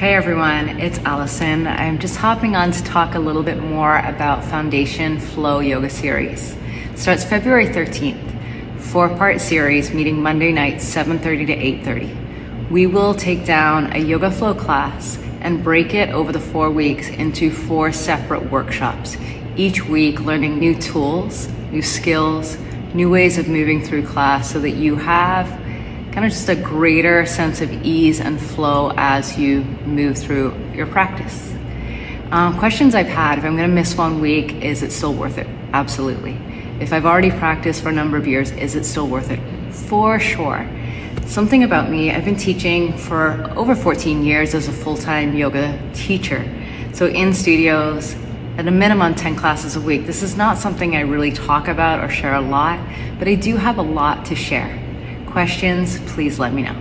Hey everyone, it's Alison. I'm just hopping on to talk a little bit more about Foundation Flow Yoga Series. It starts February 13th, 4-part series meeting Monday nights 7:30 to 8:30. We will take down a yoga flow class and break it over the 4 weeks into 4 separate workshops. Each week learning new tools, new skills, new ways of moving through class so that you have kind of just a greater sense of ease and flow as you move through your practice. Questions I've had, if I'm gonna miss 1 week, is it still worth it? Absolutely. If I've already practiced for a number of years, is it still worth it? For sure. Something about me, I've been teaching for over 14 years as a full-time yoga teacher. So in studios, at a minimum 10 classes a week. This is not something I really talk about or share a lot, but I do have a lot to share. Questions, please let me know.